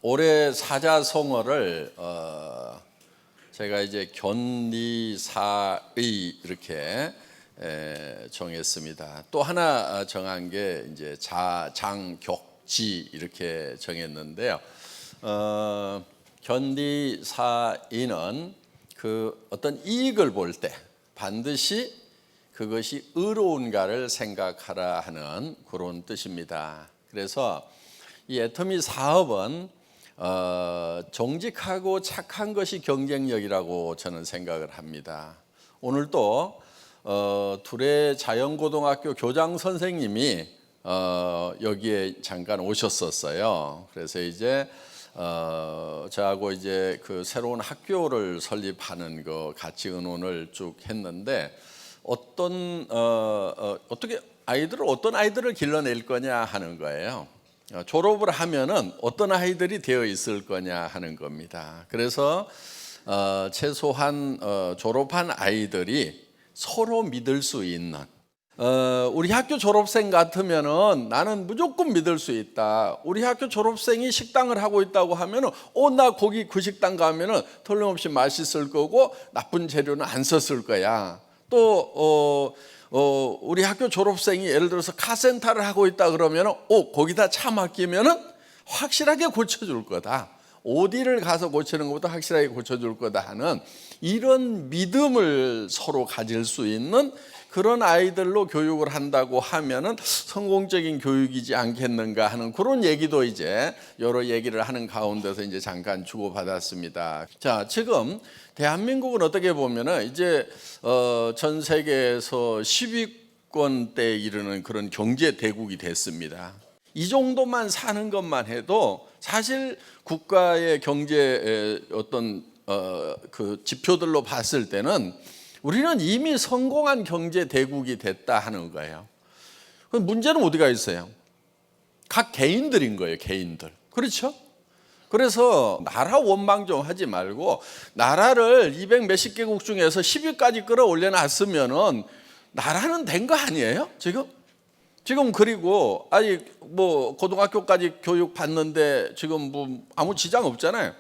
올해 사자성어를 제가 이제 견리사의 이렇게 정했습니다. 또 하나 정한 게 이제 자장격지 이렇게 정했는데요. 견리사의는 그 어떤 이익을 볼 때 반드시 그것이 의로운가를 생각하라 하는 그런 뜻입니다. 그래서 이 애터미 사업은 정직하고 착한 것이 경쟁력이라고 저는 생각을 합니다. 오늘도 둘의 자연고등학교 교장 선생님이 여기에 잠깐 오셨었어요. 그래서 이제 저하고 이제 그 새로운 학교를 설립하는 거 같이 의논을 쭉 했는데 어떻게 어떤 아이들을 길러낼 거냐 하는 거예요. 졸업을 하면은 어떤 아이들이 되어 있을 거냐 하는 겁니다. 그래서 최소한 졸업한 아이들이 서로 믿을 수 있는 우리 학교 졸업생 같으면은 나는 무조건 믿을 수 있다. 우리 학교 졸업생이 식당을 하고 있다고 하면은 나 거기 그 식당 가면은 틀림없이 맛있을 거고 나쁜 재료는 안 썼을 거야. 또 우리 학교 졸업생이 예를 들어서 카센터를 하고 있다 그러면은 거기다 차 맡기면은 확실하게 고쳐줄 거다. 어디를 가서 고치는 것보다 확실하게 고쳐줄 거다 하는 이런 믿음을 서로 가질 수 있는 그런 아이들로 교육을 한다고 하면은 성공적인 교육이지 않겠는가 하는 그런 얘기도 이제 여러 얘기를 하는 가운데서 이제 잠깐 주고받았습니다. 자, 지금 대한민국은 어떻게 보면은 이제 전 세계에서 10위권대에 이르는 그런 경제 대국이 됐습니다. 이 정도만 사는 것만 해도 사실 국가의 경제 어떤 그 지표들로 봤을 때는 우리는 이미 성공한 경제 대국이 됐다 하는 거예요. 문제는 어디가 있어요? 각 개인들인 거예요, 개인들. 그렇죠? 그래서 나라 원망 좀 하지 말고 나라를 200 몇십 개국 중에서 10위까지 끌어올려 놨으면은 나라는 된 거 아니에요? 지금 그리고 아니 뭐 고등학교까지 교육 받는데 지금 뭐 아무 지장 없잖아요.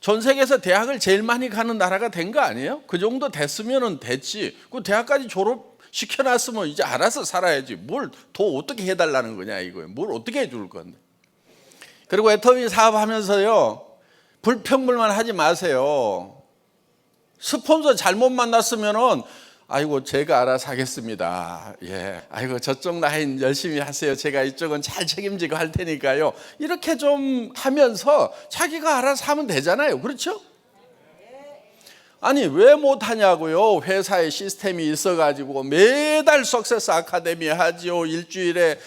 전 세계에서 대학을 제일 많이 가는 나라가 된 거 아니에요? 그 정도 됐으면은 됐지. 그 대학까지 졸업 시켜놨으면 이제 알아서 살아야지. 뭘 더 어떻게 해달라는 거냐 이거예요. 뭘 어떻게 해줄 건데. 그리고 애터미 사업하면서요 불평불만 하지 마세요. 스폰서 잘못 만났으면은 아이고 제가 알아서 하겠습니다. 아이고 저쪽 라인 열심히 하세요. 제가 이쪽은 잘 책임지고 할 테니까요. 이렇게 좀 하면서 자기가 알아서 하면 되잖아요. 그렇죠? 아니 왜 못하냐고요. 회사에 시스템이 있어가지고 매달 석세스 아카데미 하지요. 일주일에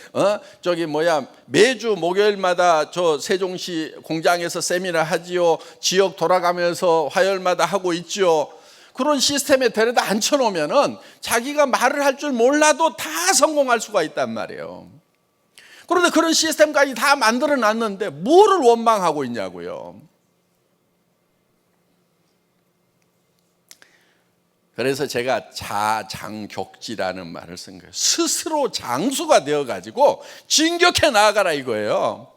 매주 목요일마다 저 세종시 공장에서 세미나 하지요. 지역 돌아가면서 화요일마다 하고 있지요. 그런 시스템에 데려다 앉혀놓으면은 자기가 말을 할 줄 몰라도 다 성공할 수가 있단 말이에요. 그런데 그런 시스템까지 다 만들어 놨는데 뭐를 원망하고 있냐고요. 그래서 제가 자장격지라는 말을 쓴 거예요. 스스로 장수가 되어가지고 진격해 나아가라 이거예요.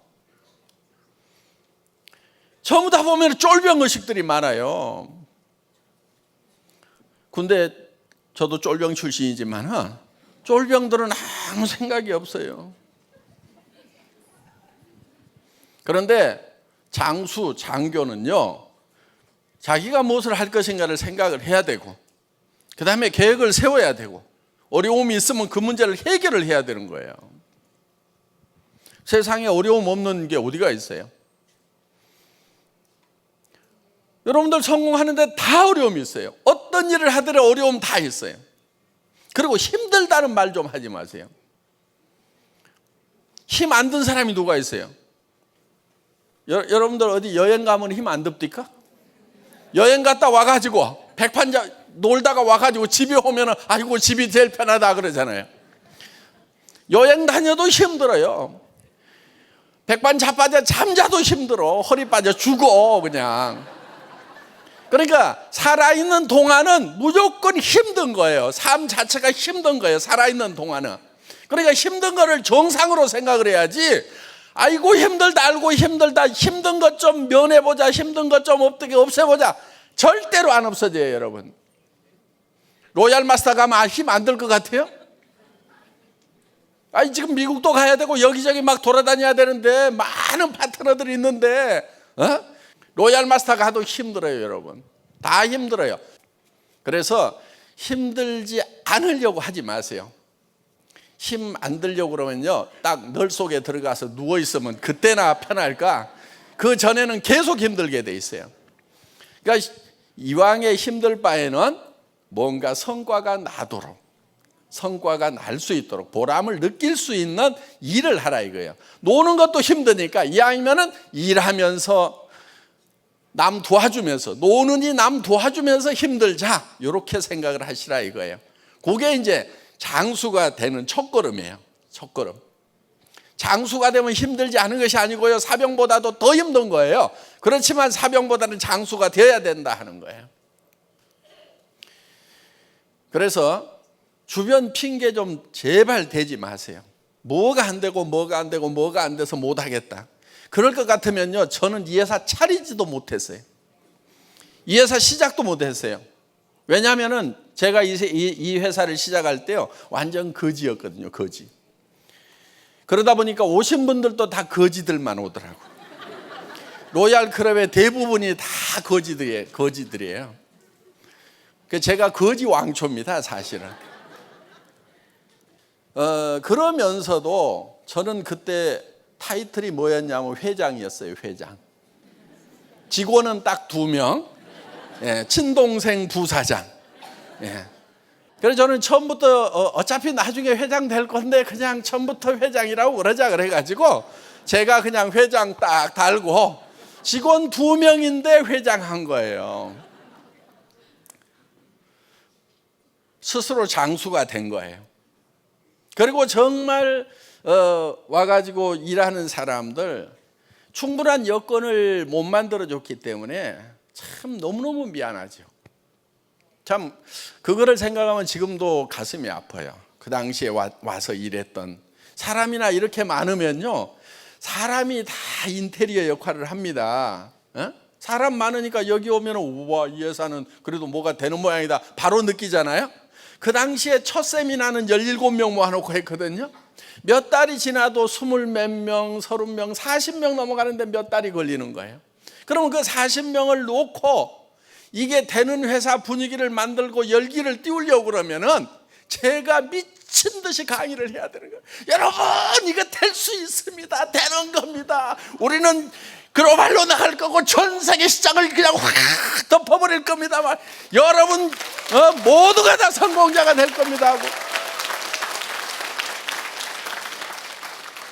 전부 다 보면 쫄병의식들이 많아요. 근데 저도 쫄병 출신이지만 쫄병들은 아무 생각이 없어요. 그런데 장수, 장교는요 자기가 무엇을 할 것인가를 생각을 해야 되고 그 다음에 계획을 세워야 되고 어려움이 있으면 그 문제를 해결을 해야 되는 거예요. 세상에 어려움 없는 게 어디가 있어요? 여러분들 성공하는데 다 어려움이 있어요. 어떤 일을 하더라도 어려움 다 있어요. 그리고 힘들다는 말 좀 하지 마세요. 힘 안 든 사람이 누가 있어요? 여러분들 어디 여행 가면 힘 안 듭니까? 여행 갔다 와가지고 백판자 놀다가 와가지고 집에 오면은 아이고 집이 제일 편하다 그러잖아요. 여행 다녀도 힘들어요. 백반 자빠져 잠자도 힘들어. 허리 빠져 죽어 그냥. 그러니까 살아있는 동안은 무조건 힘든 거예요. 삶 자체가 힘든 거예요. 살아있는 동안은. 그러니까 힘든 거를 정상으로 생각을 해야지 아이고 힘들다, 알고 힘들다, 힘든 것 좀 면해보자, 힘든 것 좀 어떻게 없애보자. 절대로 안 없어져요, 여러분. 로얄 마스터 가면 힘 안 들 것 같아요? 아니 지금 미국도 가야 되고 여기저기 막 돌아다녀야 되는데 많은 파트너들이 있는데 로얄 마스터 가도 힘들어요, 여러분. 다 힘들어요. 그래서 힘들지 않으려고 하지 마세요. 힘 안 들려고 그러면요, 딱 널 속에 들어가서 누워 있으면 그때나 편할까? 그 전에는 계속 힘들게 돼 있어요. 그러니까 이왕에 힘들 바에는 뭔가 성과가 나도록, 성과가 날 수 있도록, 보람을 느낄 수 있는 일을 하라 이거예요. 노는 것도 힘드니까 이왕이면은 일하면서 남 도와주면서, 노는이 남 도와주면서 힘들자, 이렇게 생각을 하시라 이거예요. 그게 이제 장수가 되는 첫걸음이에요. 첫걸음. 장수가 되면 힘들지 않은 것이 아니고요, 사병보다도 더 힘든 거예요. 그렇지만 사병보다는 장수가 되어야 된다 하는 거예요. 그래서 주변 핑계 좀 제발 대지 마세요. 뭐가 안 되고 뭐가 안 되고 뭐가 안 돼서 못 하겠다. 그럴 것 같으면요, 저는 이 회사 차리지도 못했어요. 이 회사 시작도 못했어요. 왜냐하면은 제가 이 회사를 시작할 때요, 완전 거지였거든요. 거지. 그러다 보니까 오신 분들도 다 거지들만 오더라고요. 로얄 클럽의 대부분이 다 거지들이에요. 제가 거지 왕초입니다, 사실은. 그러면서도 저는 그때 타이틀이 뭐였냐면 회장이었어요. 회장. 직원은 딱 2명, 친동생 부사장. 그래서 저는 처음부터 어차피 나중에 회장 될 건데 그냥 처음부터 회장이라고 그러자 그래가지고 제가 그냥 회장 딱 달고 직원 2명인데 회장한 거예요. 스스로 장수가 된 거예요. 그리고 정말 와가지고 일하는 사람들 충분한 여건을 못 만들어줬기 때문에 참 너무너무 미안하죠. 참 그거를 생각하면 지금도 가슴이 아파요. 그 당시에 와서 일했던 사람이나 이렇게 많으면요, 사람이 다 인테리어 역할을 합니다. 사람 많으니까 여기 오면 우와, 이 회사는 그래도 뭐가 되는 모양이다 바로 느끼잖아요. 그 당시에 첫 세미나는 17명 모아놓고 했거든요. 몇 달이 지나도 20몇 명, 30명, 40명 넘어가는데 몇 달이 걸리는 거예요. 그러면 그 40명을 놓고 이게 되는 회사 분위기를 만들고 열기를 띄우려고 그러면은 제가 미친 듯이 강의를 해야 되는 거예요. 여러분, 이거 될 수 있습니다. 되는 겁니다. 우리는 글로벌로 나갈 거고 전 세계 시장을 그냥 확 덮어버릴 겁니다. 여러분 모두가 다 성공자가 될 겁니다 하고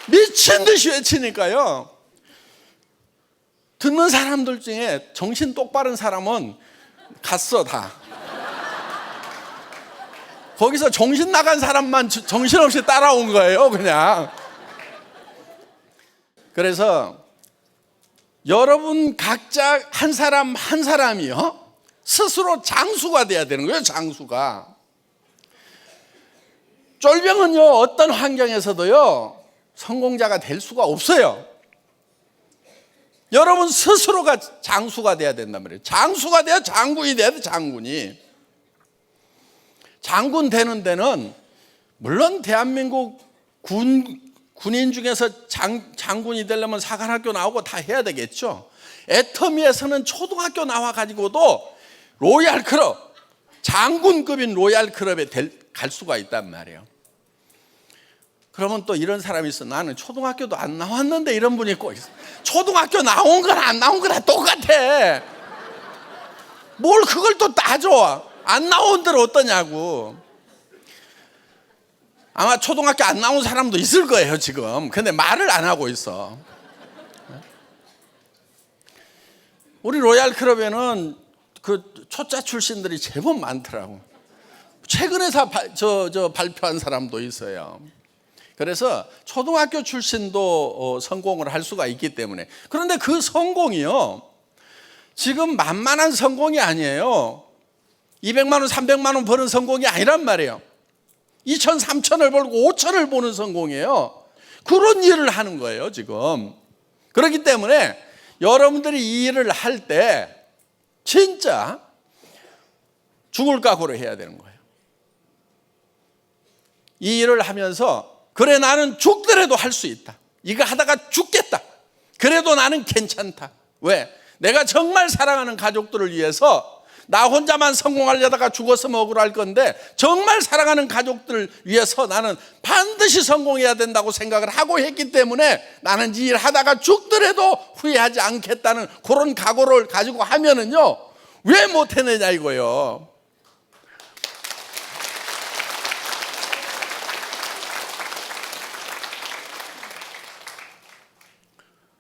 미친 듯이 외치니까요, 듣는 사람들 중에 정신 똑바른 사람은 갔어 다. 거기서 정신 나간 사람만 정신없이 따라온 거예요 그냥. 그래서 여러분 각자 한 사람 한 사람이요, 스스로 장수가 돼야 되는 거예요. 장수가. 쫄병은요, 어떤 환경에서도요 성공자가 될 수가 없어요. 여러분 스스로가 장수가 돼야 된단 말이에요. 장수가 돼야 장군이 돼야 돼. 장군이. 장군 되는 데는 물론 대한민국 군인 중에서 장군이 되려면 사관학교 나오고 다 해야 되겠죠. 애터미에서는 초등학교 나와가지고도 로얄 클럽, 장군급인 로얄 클럽에 갈 수가 있단 말이에요. 그러면 또 이런 사람이 있어. 나는 초등학교도 안 나왔는데, 이런 분이 꼭 있어. 초등학교 나온 거나 안 나온 거나 똑같아. 뭘 그걸 또 따져. 안 나온 데는 어떠냐고. 아마 초등학교 안 나온 사람도 있을 거예요 지금. 근데 말을 안 하고 있어. 우리 로얄 클럽에는 그 초짜 출신들이 제법 많더라고. 최근에 발표한 사람도 있어요. 그래서 초등학교 출신도 성공을 할 수가 있기 때문에. 그런데 그 성공이요, 지금 만만한 성공이 아니에요. 200만 원, 300만 원 버는 성공이 아니란 말이에요. 2천, 3천을 벌고 5천을 보는 성공이에요. 그런 일을 하는 거예요, 지금. 그렇기 때문에 여러분들이 이 일을 할 때 진짜 죽을 각오를 해야 되는 거예요. 이 일을 하면서 그래, 나는 죽더라도 할 수 있다. 이거 하다가 죽겠다. 그래도 나는 괜찮다. 왜? 내가 정말 사랑하는 가족들을 위해서 나 혼자만 성공하려다가 죽어서 억울할 건데 정말 사랑하는 가족들을 위해서 나는 반드시 성공해야 된다고 생각을 하고 했기 때문에 나는 이 일 하다가 죽더라도 후회하지 않겠다는 그런 각오를 가지고 하면은요, 왜 못해내냐 이거예요.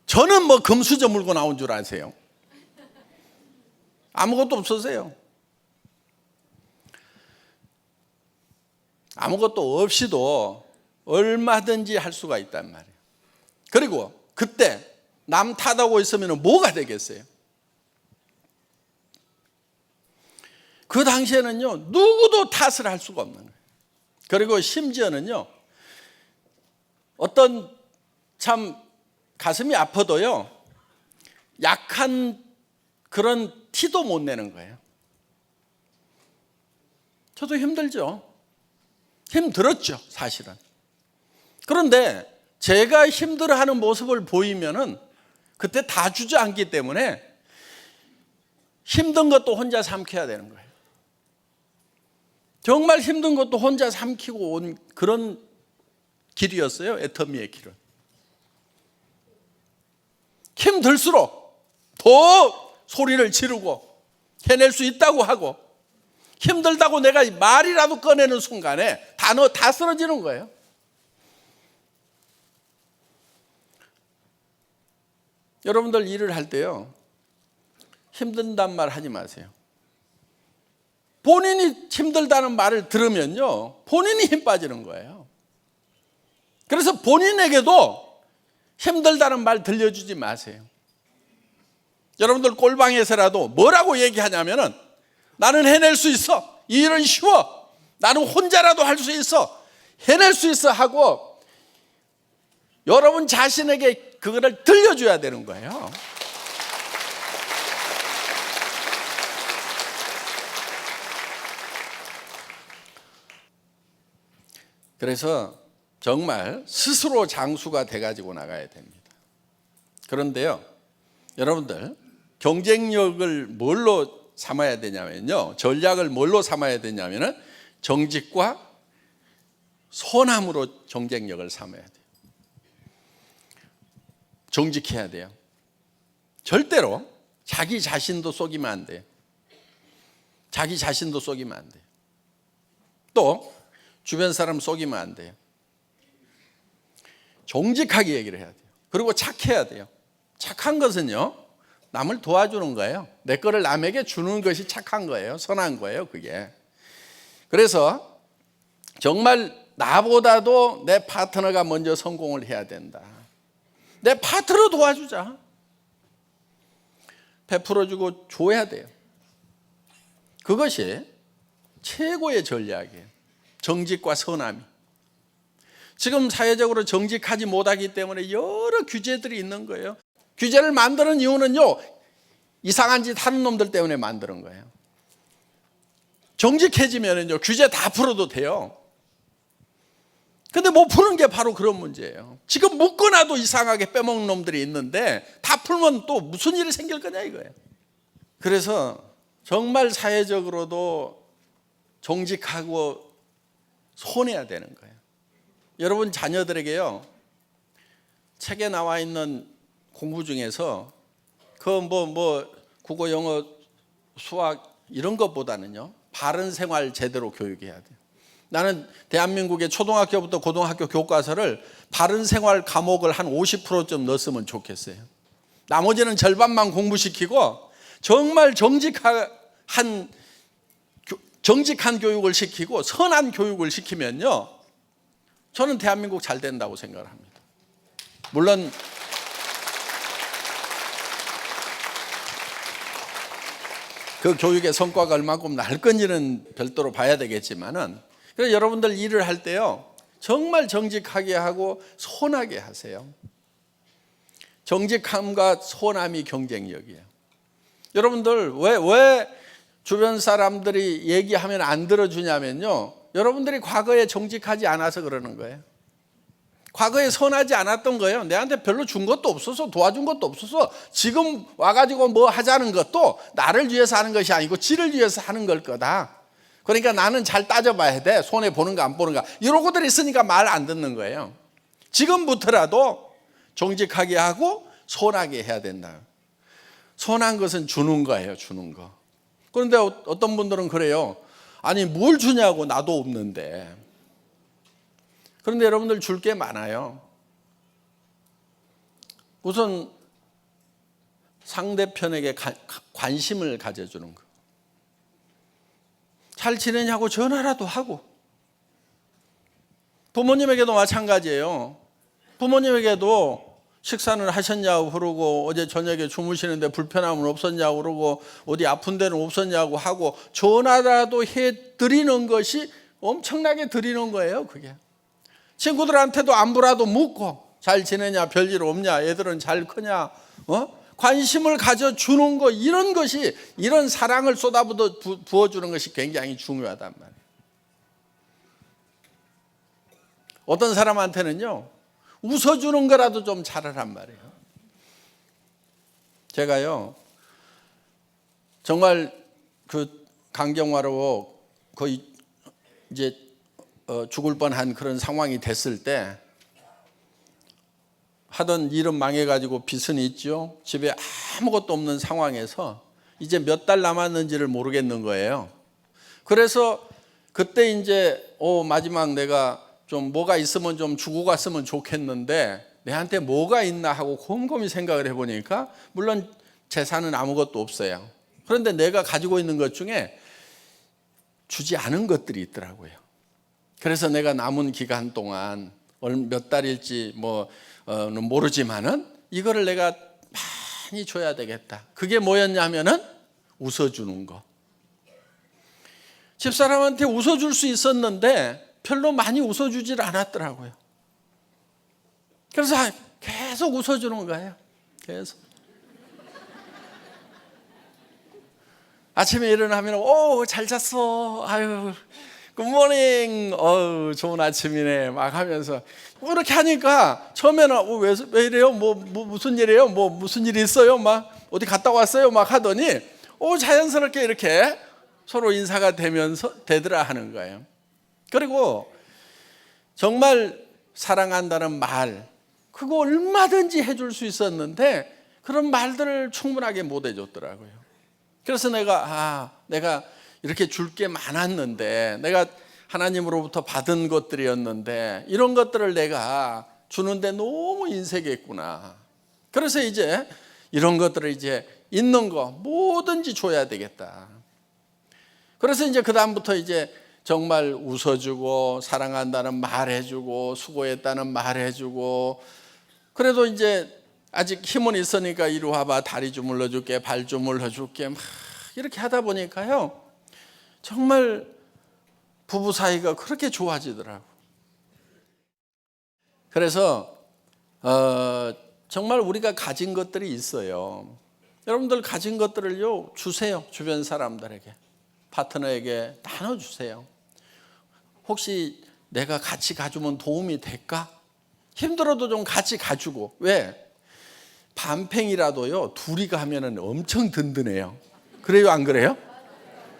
저는 뭐 금수저 물고 나온 줄 아세요? 아무것도 없으세요. 아무것도 없이도 얼마든지 할 수가 있단 말이에요. 그리고 그때 남 탓하고 있으면 뭐가 되겠어요? 그 당시에는요, 누구도 탓을 할 수가 없는 거예요. 그리고 심지어는요, 어떤 참 가슴이 아파도요, 약한 그런 티도 못 내는 거예요. 저도 힘들죠. 힘들었죠, 사실은. 그런데 제가 힘들어하는 모습을 보이면은 그때 다 주저앉기 때문에 힘든 것도 혼자 삼켜야 되는 거예요. 정말 힘든 것도 혼자 삼키고 온 그런 길이었어요, 애터미의 길은. 힘들수록 더 소리를 지르고 해낼 수 있다고 하고, 힘들다고 내가 말이라도 꺼내는 순간에 단어 다 쓰러지는 거예요. 여러분들 일을 할 때요, 힘든단 말 하지 마세요. 본인이 힘들다는 말을 들으면요, 본인이 힘 빠지는 거예요. 그래서 본인에게도 힘들다는 말 들려주지 마세요. 여러분들 꼴방에서라도 뭐라고 얘기하냐면은 나는 해낼 수 있어. 이 일은 쉬워. 나는 혼자라도 할 수 있어. 해낼 수 있어 하고 여러분 자신에게 그거를 들려줘야 되는 거예요. 그래서 정말 스스로 장수가 돼가지고 나가야 됩니다. 그런데요, 여러분들 경쟁력을 뭘로 삼아야 되냐면요, 전략을 뭘로 삼아야 되냐면은 정직과 선함으로 경쟁력을 삼아야 돼요. 정직해야 돼요. 절대로 자기 자신도 속이면 안 돼요. 자기 자신도 속이면 안 돼요. 또 주변 사람 속이면 안 돼요. 정직하게 얘기를 해야 돼요. 그리고 착해야 돼요. 착한 것은요, 남을 도와주는 거예요. 내 거를 남에게 주는 것이 착한 거예요. 선한 거예요, 그게. 그래서 정말 나보다도 내 파트너가 먼저 성공을 해야 된다. 내 파트너 도와주자. 베풀어주고 줘야 돼요. 그것이 최고의 전략이에요. 정직과 선함이. 지금 사회적으로 정직하지 못하기 때문에 여러 규제들이 있는 거예요. 규제를 만드는 이유는요, 이상한 짓 하는 놈들 때문에 만드는 거예요. 정직해지면은요, 규제 다 풀어도 돼요. 근데 못 푸는 게 바로 그런 문제예요. 지금 묶어놔도 이상하게 빼먹는 놈들이 있는데 다 풀면 또 무슨 일이 생길 거냐 이거예요. 그래서 정말 사회적으로도 정직하고 손해야 되는 거예요. 여러분 자녀들에게요, 책에 나와 있는 공부 중에서 그 국어, 영어, 수학 이런 것보다는요, 바른 생활 제대로 교육해야 돼요. 나는 대한민국의 초등학교부터 고등학교 교과서를 바른 생활 과목을 한 50%좀 넣었으면 좋겠어요. 나머지는 절반만 공부시키고 정말 정직한 교육을 시키고 선한 교육을 시키면요, 저는 대한민국 잘 된다고 생각을 합니다. 물론 그 교육의 성과가 얼마큼 날 건지는 별도로 봐야 되겠지만은, 그래서 여러분들 일을 할 때요, 정말 정직하게 하고 선하게 하세요. 정직함과 선함이 경쟁력이에요. 여러분들 왜 주변 사람들이 얘기하면 안 들어주냐면요, 여러분들이 과거에 정직하지 않아서 그러는 거예요. 과거에 선하지 않았던 거예요. 내한테 별로 준 것도 없어서, 도와준 것도 없어서, 지금 와가지고 뭐 하자는 것도 나를 위해서 하는 것이 아니고 지를 위해서 하는 걸 거다. 그러니까 나는 잘 따져봐야 돼. 손해 보는가 안 보는가. 이런 것들이 있으니까 말 안 듣는 거예요. 지금부터라도 정직하게 하고 선하게 해야 된다. 선한 것은 주는 거예요, 주는 거. 그런데 어떤 분들은 그래요. 아니, 뭘 주냐고, 나도 없는데. 그런데 여러분들 줄 게 많아요. 우선 상대편에게 관심을 가져주는 거. 잘 지내냐고 전화라도 하고. 부모님에게도 마찬가지예요. 부모님에게도 식사는 하셨냐고 그러고, 어제 저녁에 주무시는데 불편함은 없었냐고 그러고, 어디 아픈 데는 없었냐고 하고, 전화라도 해드리는 것이 엄청나게 드리는 거예요, 그게. 친구들한테도 안부라도 묻고, 잘 지내냐, 별일 없냐, 애들은 잘 크냐, 관심을 가져주는 거, 이런 것이, 이런 사랑을 부어주는 것이 굉장히 중요하단 말이에요. 어떤 사람한테는요, 웃어주는 거라도 좀 잘하란 말이에요. 제가요, 정말 그 강경화로 거의 이제 죽을 뻔한 그런 상황이 됐을 때, 하던 일은 망해가지고 빚은 있죠. 집에 아무것도 없는 상황에서 이제 몇 달 남았는지를 모르겠는 거예요. 그래서 그때 이제 마지막 내가 좀 뭐가 있으면 좀 주고 갔으면 좋겠는데 내한테 뭐가 있나 하고 곰곰이 생각을 해보니까, 물론 재산은 아무것도 없어요. 그런데 내가 가지고 있는 것 중에 주지 않은 것들이 있더라고요. 그래서 내가 남은 기간 동안 몇 달일지 모르지만은 이거를 내가 많이 줘야 되겠다. 그게 뭐였냐면은 웃어주는 거. 집사람한테 웃어줄 수 있었는데 별로 많이 웃어주질 않았더라고요. 그래서 계속 웃어주는 거예요. 계속. 아침에 일어나면 잘 잤어. 아유, 굿모닝. 좋은 아침이네. 막 하면서 그렇게 하니까 처음에는 왜 이래요? 무슨 일이에요? 무슨 일이 있어요? 막 어디 갔다 왔어요? 막 하더니 자연스럽게 이렇게 서로 인사가 되더라 하는 거예요. 그리고 정말 사랑한다는 말, 그거 얼마든지 해줄 수 있었는데 그런 말들을 충분하게 못 해줬더라고요. 그래서 내가 이렇게 줄 게 많았는데, 내가 하나님으로부터 받은 것들이었는데 이런 것들을 내가 주는데 너무 인색했구나. 그래서 이제 이런 것들을 이제 있는 거 뭐든지 줘야 되겠다. 그래서 이제 그 다음부터 이제 정말 웃어주고, 사랑한다는 말 해주고, 수고했다는 말 해주고, 그래도 이제 아직 힘은 있으니까 이리 와봐, 다리 주물러 줄게, 발 주물러 줄게, 막 이렇게 하다 보니까요, 정말 부부 사이가 그렇게 좋아지더라고. 그래서 정말 우리가 가진 것들이 있어요. 여러분들 가진 것들을요, 주세요. 주변 사람들에게, 파트너에게 나눠주세요. 혹시 내가 같이 가주면 도움이 될까? 힘들어도 좀 같이 가주고. 왜? 반팽이라도요, 둘이 가면은 엄청 든든해요. 그래요, 안 그래요?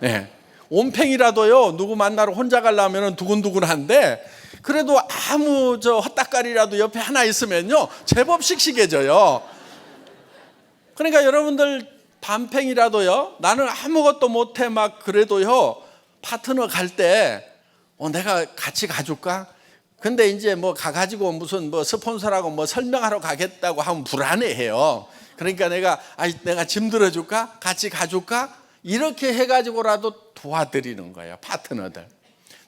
네. 온팽이라도요, 누구 만나러 혼자 가려면 두근두근한데, 그래도 아무 헛다까리라도 옆에 하나 있으면요, 제법 씩씩해져요. 그러니까 여러분들 반팽이라도요, 나는 아무것도 못해 막 그래도요, 파트너 갈 때 내가 같이 가줄까? 근데 이제 가가지고 무슨 스폰서라고 설명하러 가겠다고 하면 불안해해요. 그러니까 내가 짐 들어줄까? 같이 가줄까? 이렇게 해가지고라도 도와드리는 거예요, 파트너들.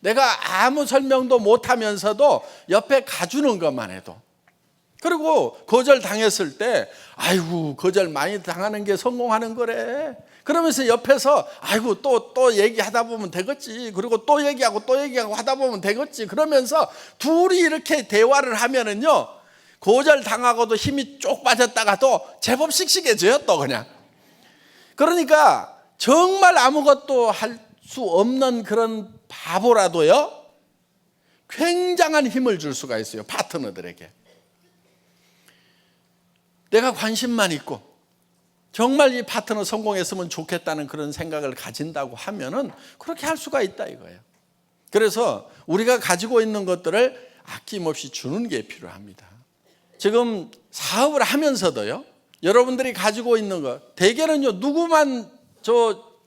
내가 아무 설명도 못하면서도 옆에 가주는 것만 해도. 그리고 거절 당했을 때 아이고 거절 많이 당하는 게 성공하는 거래. 그러면서 옆에서 아이고 또 얘기하다 보면 되겠지. 그리고 또 얘기하고 하다 보면 되겠지. 그러면서 둘이 이렇게 대화를 하면은요, 거절 당하고도 힘이 쪽 빠졌다가도 제법 씩씩해져요 또 그냥. 그러니까 정말 아무것도 할 수 없는 그런 바보라도요, 굉장한 힘을 줄 수가 있어요 파트너들에게. 내가 관심만 있고 정말 이 파트너 성공했으면 좋겠다는 그런 생각을 가진다고 하면은 그렇게 할 수가 있다 이거예요. 그래서 우리가 가지고 있는 것들을 아낌없이 주는 게 필요합니다. 지금 사업을 하면서도요, 여러분들이 가지고 있는 것 대개는요,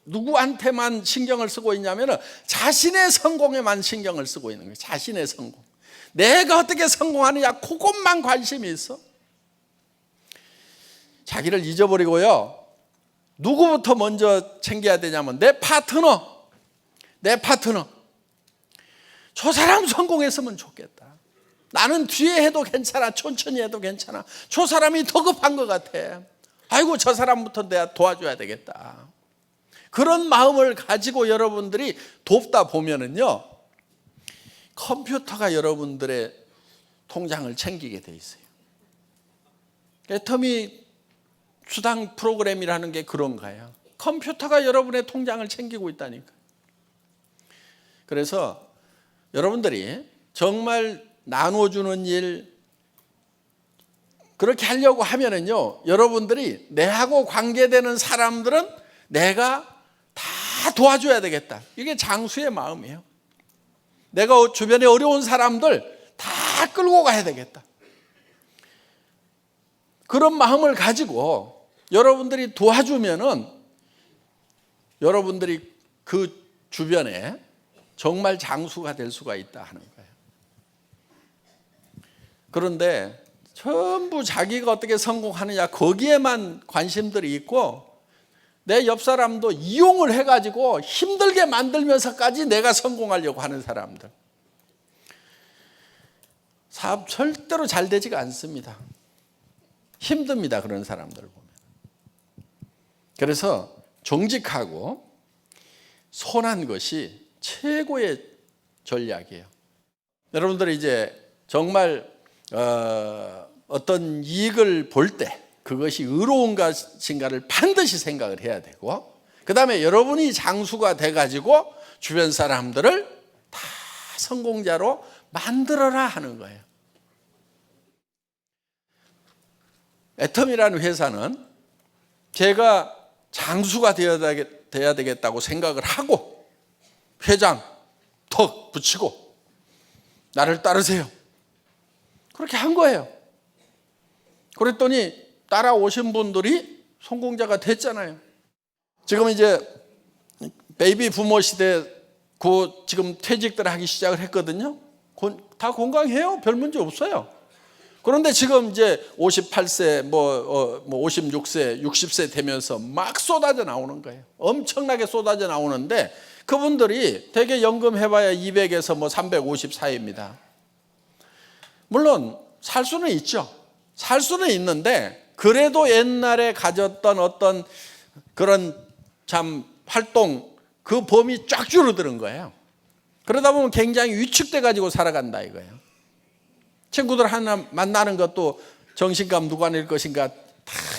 누구한테만 신경을 쓰고 있냐면은 자신의 성공에만 신경을 쓰고 있는 거예요. 자신의 성공. 내가 어떻게 성공하느냐, 그것만 관심이 있어. 자기를 잊어버리고요, 누구부터 먼저 챙겨야 되냐면 내 파트너. 저 사람 성공했으면 좋겠다. 나는 뒤에 해도 괜찮아, 천천히 해도 괜찮아. 저 사람이 더 급한 것 같아. 아이고 저 사람부터 내가 도와줘야 되겠다. 그런 마음을 가지고 여러분들이 돕다 보면은요, 컴퓨터가 여러분들의 통장을 챙기게 돼 있어요. 애터미 수당 프로그램이라는 게 그런 거예요. 컴퓨터가 여러분의 통장을 챙기고 있다니까. 그래서 여러분들이 정말 나눠주는 일 그렇게 하려고 하면은요, 여러분들이 내하고 관계되는 사람들은 내가 다 도와줘야 되겠다. 이게 장수의 마음이에요. 내가 주변에 어려운 사람들 다 끌고 가야 되겠다. 그런 마음을 가지고 여러분들이 도와주면은 여러분들이 그 주변에 정말 장수가 될 수가 있다 하는 거예요. 그런데 전부 자기가 어떻게 성공하느냐 거기에만 관심들이 있고, 내 옆 사람도 이용을 해가지고 힘들게 만들면서까지 내가 성공하려고 하는 사람들, 사업 절대로 잘 되지가 않습니다. 힘듭니다, 그런 사람들 보면. 그래서 정직하고 선한 것이 최고의 전략이에요. 여러분들이 이제 정말 어떤 이익을 볼 때 그것이 의로운 것인가를 반드시 생각을 해야 되고, 그 다음에 여러분이 장수가 돼가지고 주변 사람들을 다 성공자로 만들어라 하는 거예요. 애텀이라는 회사는 제가 장수가 되어야 되겠다고 생각을 하고 회장 턱 붙이고 나를 따르세요, 그렇게 한 거예요. 그랬더니 따라오신 분들이 성공자가 됐잖아요. 지금 이제 베이비 부모 시대 지금 퇴직들 하기 시작을 했거든요. 다 건강해요. 별 문제 없어요. 그런데 지금 이제 58세, 56세, 60세 되면서 막 쏟아져 나오는 거예요. 엄청나게 쏟아져 나오는데 그분들이 대개 연금 해봐야 200에서 350 사이입니다. 물론 살 수는 있죠. 살 수는 있는데 그래도 옛날에 가졌던 어떤 그런 참 활동 그 범위 쫙 줄어드는 거예요. 그러다 보면 굉장히 위축돼 가지고 살아간다 이거예요. 친구들 하나 만나는 것도 정신값 누가 낼 것인가 다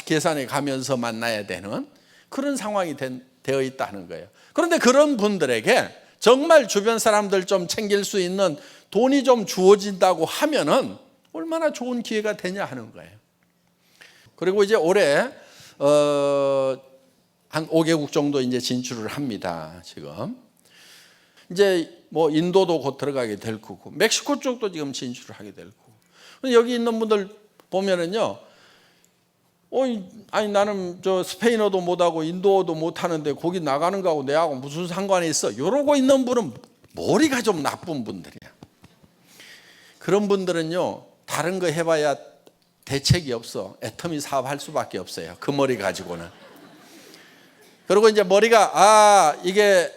계산해 가면서 만나야 되는 그런 상황이 되어 있다는 거예요. 그런데 그런 분들에게 정말 주변 사람들 좀 챙길 수 있는 돈이 좀 주어진다고 하면은 얼마나 좋은 기회가 되냐 하는 거예요. 그리고 이제 올해 한 5개국 정도 이제 진출을 합니다. 지금 이제 인도도 곧 들어가게 될 거고 멕시코 쪽도 지금 진출을 하게 될 거고, 여기 있는 분들 보면은요, 아니 나는 저 스페인어도 못하고 인도어도 못하는데 거기 나가는 거하고 내하고 무슨 상관이 있어? 이러고 있는 분은 머리가 좀 나쁜 분들이야. 그런 분들은요, 다른 거 해봐야 대책이 없어. 애터미 사업할 수밖에 없어요. 그 머리 가지고는. 그리고 이제 머리가 이게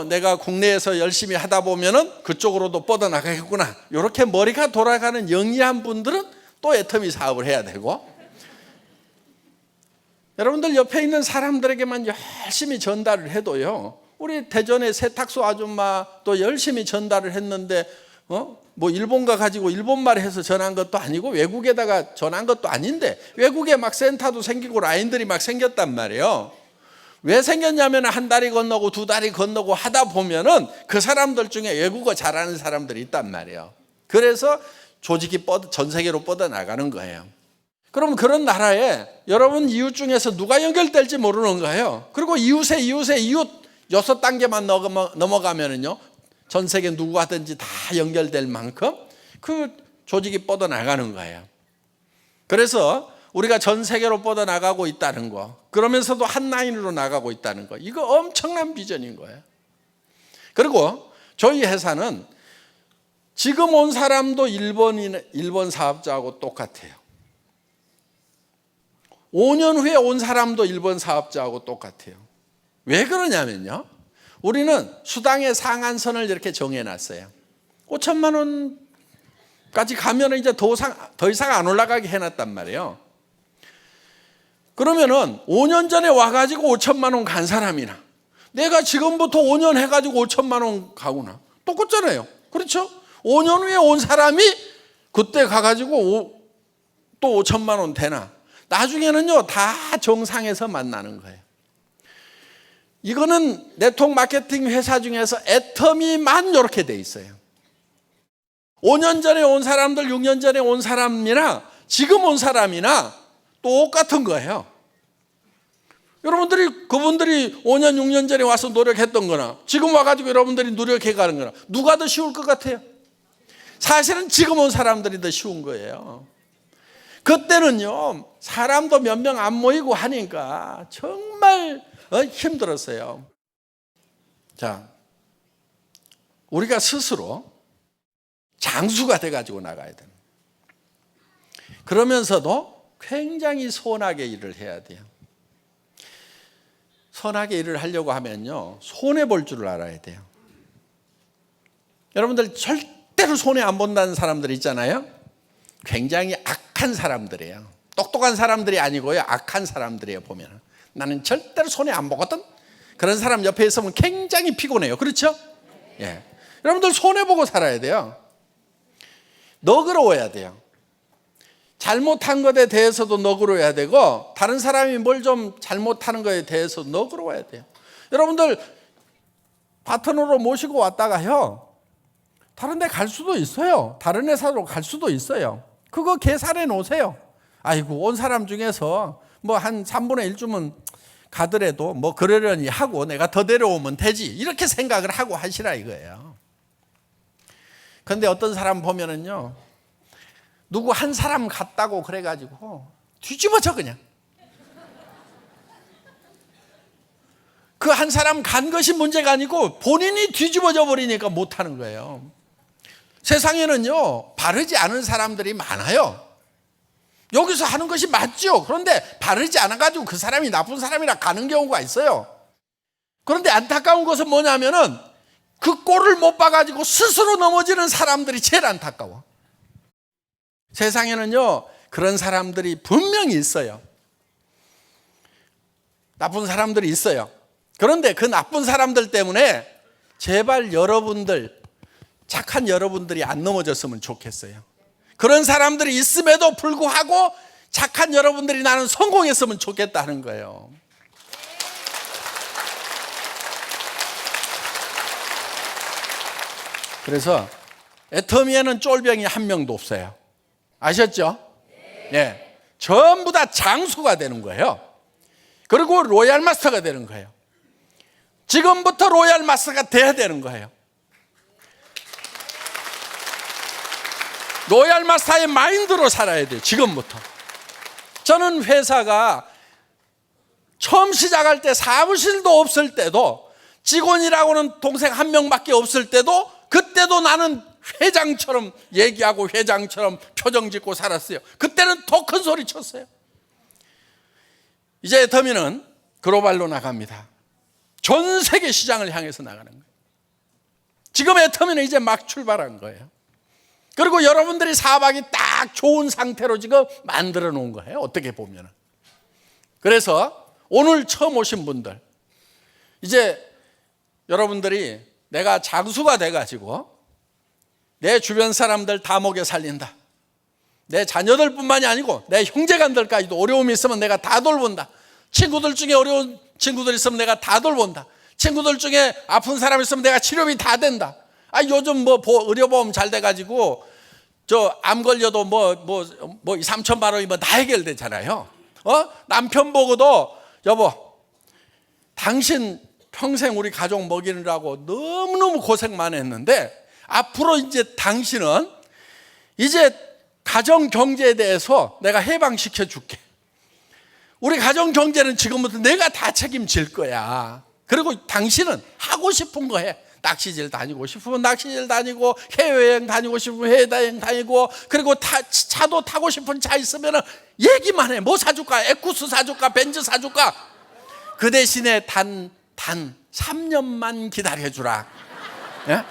내가 국내에서 열심히 하다 보면은 그쪽으로도 뻗어나가겠구나, 이렇게 머리가 돌아가는 영리한 분들은 또 애터미 사업을 해야 되고, 여러분들 옆에 있는 사람들에게만 열심히 전달을 해도요, 우리 대전의 세탁소 아줌마 또 열심히 전달을 했는데 뭐 일본가 가지고 일본말 해서 전한 것도 아니고 외국에다가 전한 것도 아닌데 외국에 막 센터도 생기고 라인들이 막 생겼단 말이에요. 왜 생겼냐면 한 다리 건너고 두 다리 건너고 하다 보면은 그 사람들 중에 외국어 잘하는 사람들이 있단 말이에요. 그래서 조직이 전 세계로 뻗어나가는 거예요. 그럼 그런 나라에 여러분 이웃 중에서 누가 연결될지 모르는 거예요. 그리고 이웃의 이웃 6단계만 넘어가면은요, 전 세계 누구하든지 다 연결될 만큼 그 조직이 뻗어나가는 거예요. 그래서 우리가 전 세계로 뻗어나가고 있다는 거, 그러면서도 한 라인으로 나가고 있다는 거, 이거 엄청난 비전인 거예요. 그리고 저희 회사는 지금 온 사람도 일본 사업자하고 똑같아요. 5년 후에 온 사람도 일본 사업자하고 똑같아요. 왜 그러냐면요, 우리는 수당의 상한선을 이렇게 정해놨어요. 5천만 원까지 가면 이제 더 이상 안 올라가게 해놨단 말이에요. 그러면은 5년 전에 와가지고 5천만 원 간 사람이나 내가 지금부터 5년 해가지고 5천만 원 가구나 똑같잖아요. 그렇죠? 5년 후에 온 사람이 그때 가가지고 또 5천만 원 되나? 나중에는요, 다 정상에서 만나는 거예요. 이거는 네트워크 마케팅 회사 중에서 애터미만 이렇게 돼 있어요. 5년 전에 온 사람들, 6년 전에 온 사람이나 지금 온 사람이나 똑같은 거예요. 그분들이 5년, 6년 전에 와서 노력했던 거나 지금 와가지고 여러분들이 노력해 가는 거나 누가 더 쉬울 것 같아요? 사실은 지금 온 사람들이 더 쉬운 거예요. 그때는요, 사람도 몇 명 안 모이고 하니까 정말 힘들었어요. 자, 우리가 스스로 장수가 돼가지고 나가야 돼요. 그러면서도 굉장히 선하게 일을 해야 돼요. 선하게 일을 하려고 하면요, 손해볼 줄을 알아야 돼요. 여러분들 절대로 손해 안 본다는 사람들 있잖아요. 굉장히 악한 사람들이에요. 똑똑한 사람들이 아니고요, 악한 사람들이에요. 보면 나는 절대로 손해 안 보거든. 그런 사람 옆에 있으면 굉장히 피곤해요. 그렇죠? 예. 여러분들 손해보고 살아야 돼요. 너그러워야 돼요. 잘못한 것에 대해서도 너그러워야 되고, 다른 사람이 뭘 좀 잘못하는 것에 대해서 너그러워야 돼요. 여러분들 파트너로 모시고 왔다가요, 다른 데 갈 수도 있어요. 다른 회사로 갈 수도 있어요. 그거 계산해 놓으세요. 아이고, 온 사람 중에서 뭐 한 3분의 1 주면 가더라도 뭐 그러려니 하고 내가 더 데려오면 되지, 이렇게 생각을 하고 하시라 이거예요. 그런데 어떤 사람 보면은요, 누구 한 사람 갔다고 그래가지고 뒤집어져 그냥. 그 한 사람 간 것이 문제가 아니고 본인이 뒤집어져 버리니까 못하는 거예요. 세상에는요, 바르지 않은 사람들이 많아요. 여기서 하는 것이 맞죠. 그런데 바르지 않아가지고 그 사람이 나쁜 사람이라 가는 경우가 있어요. 그런데 안타까운 것은 뭐냐면은 그 꼴을 못 봐가지고 스스로 넘어지는 사람들이 제일 안타까워. 세상에는요, 그런 사람들이 분명히 있어요. 나쁜 사람들이 있어요. 그런데 그 나쁜 사람들 때문에 제발 여러분들, 착한 여러분들이 안 넘어졌으면 좋겠어요. 그런 사람들이 있음에도 불구하고 착한 여러분들이 나는 성공했으면 좋겠다는 거예요. 그래서 애터미에는 쫄병이 한 명도 없어요. 아셨죠? 네. 전부 다 장수가 되는 거예요. 그리고 로얄 마스터가 되는 거예요. 지금부터 로얄 마스터가 돼야 되는 거예요. 로얄 마스터의 마인드로 살아야 돼요. 지금부터. 저는 회사가 처음 시작할 때 사무실도 없을 때도, 직원이라고는 동생 한 명밖에 없을 때도, 그때도 나는 회장처럼 얘기하고 회장처럼 표정 짓고 살았어요. 그때는 더 큰 소리 쳤어요. 이제 애터미는 글로벌로 나갑니다. 전 세계 시장을 향해서 나가는 거예요. 지금 애터미는 이제 막 출발한 거예요. 그리고 여러분들이 사박이 딱 좋은 상태로 지금 만들어 놓은 거예요. 어떻게 보면. 그래서 오늘 처음 오신 분들, 이제 여러분들이 내가 장수가 돼가지고 내 주변 사람들 다 먹여 살린다. 내 자녀들뿐만이 아니고 내 형제간들까지도 어려움이 있으면 내가 다 돌본다. 친구들 중에 어려운 친구들 있으면 내가 다 돌본다. 친구들 중에 아픈 사람 있으면 내가 치료비 다 된다. 요즘 의료보험 잘 돼가지고 저 암 걸려도 2, 3천만 원이면 다 해결되잖아요. 남편 보고도 여보, 당신 평생 우리 가족 먹이느라고 너무너무 고생만 했는데 앞으로 이제 당신은 이제 가정 경제에 대해서 내가 해방시켜 줄게. 우리 가정 경제는 지금부터 내가 다 책임질 거야. 그리고 당신은 하고 싶은 거 해. 낚시질 다니고 싶으면 낚시질 다니고, 해외여행 다니고 싶으면 해외여행 다니고, 그리고 차도 타고 싶은 차 있으면 얘기만 해. 뭐 사줄까? 에쿠스 사줄까? 벤츠 사줄까? 그 대신에 단 3년만 기다려주라. 예?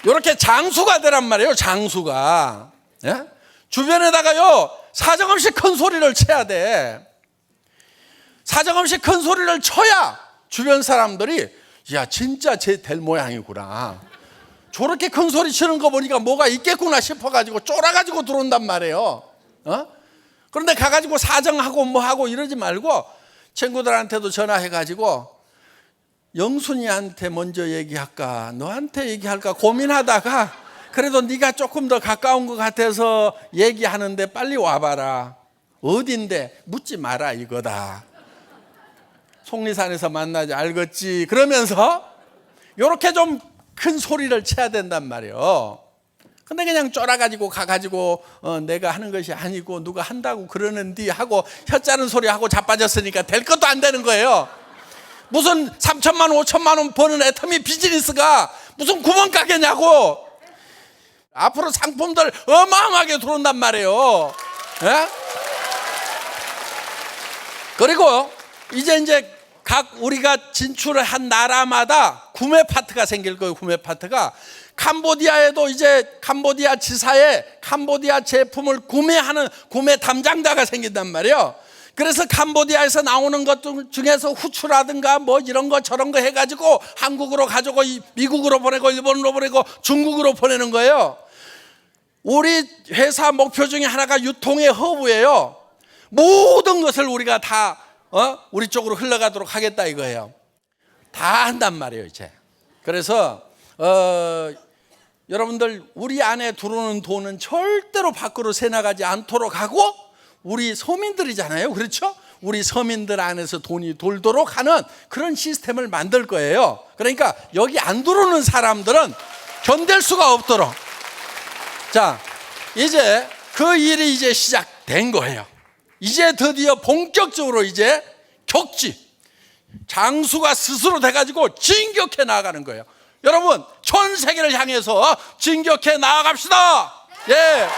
이렇게 장수가 되란 말이에요. 장수가. 예? 주변에다가요, 사정없이 큰 소리를 쳐야 돼. 사정없이 큰 소리를 쳐야 주변 사람들이 야, 진짜 쟤 될 모양이구나. 저렇게 큰 소리 치는 거 보니까 뭐가 있겠구나 싶어가지고 쫄아가지고 들어온단 말이에요. 그런데 가가지고 사정하고 뭐하고 이러지 말고 친구들한테도 전화해가지고 영순이한테 먼저 얘기할까 너한테 얘기할까 고민하다가 그래도 네가 조금 더 가까운 것 같아서 얘기하는데 빨리 와봐라. 어딘데? 묻지 마라 이거다. 속리산에서 만나지 알겠지? 그러면서 이렇게 좀 큰 소리를 쳐야 된단 말이에요. 근데 그냥 쫄아가지고 가가지고 내가 하는 것이 아니고 누가 한다고 그러는디 하고 혀 짜는 소리 하고 자빠졌으니까 될 것도 안 되는 거예요. 무슨 3천만 원 5천만 원 버는 애터미 비즈니스가 무슨 구멍가게냐고. 앞으로 상품들 어마어마하게 들어온단 말이에요. 예? 그리고 이제 각 우리가 진출을 한 나라마다 구매 파트가 생길 거예요. 구매 파트가. 캄보디아에도 이제 캄보디아 지사에 캄보디아 제품을 구매하는 구매 담당자가 생긴단 말이에요. 그래서 캄보디아에서 나오는 것 중에서 후추라든가 뭐 이런 거 저런 거 해가지고 한국으로 가지고 미국으로 보내고 일본으로 보내고 중국으로 보내는 거예요. 우리 회사 목표 중에 하나가 유통의 허브예요. 모든 것을 우리가 다 우리 쪽으로 흘러가도록 하겠다 이거예요. 다 한단 말이에요 이제. 그래서 여러분들 우리 안에 들어오는 돈은 절대로 밖으로 새나가지 않도록 하고 우리 서민들이잖아요. 그렇죠? 우리 서민들 안에서 돈이 돌도록 하는 그런 시스템을 만들 거예요. 그러니까 여기 안 들어오는 사람들은 견딜 수가 없도록. 자, 이제 그 일이 이제 시작된 거예요. 이제 드디어 본격적으로 이제 격지 장수가 스스로 돼가지고 진격해 나아가는 거예요. 여러분 전 세계를 향해서 진격해 나아갑시다. 예.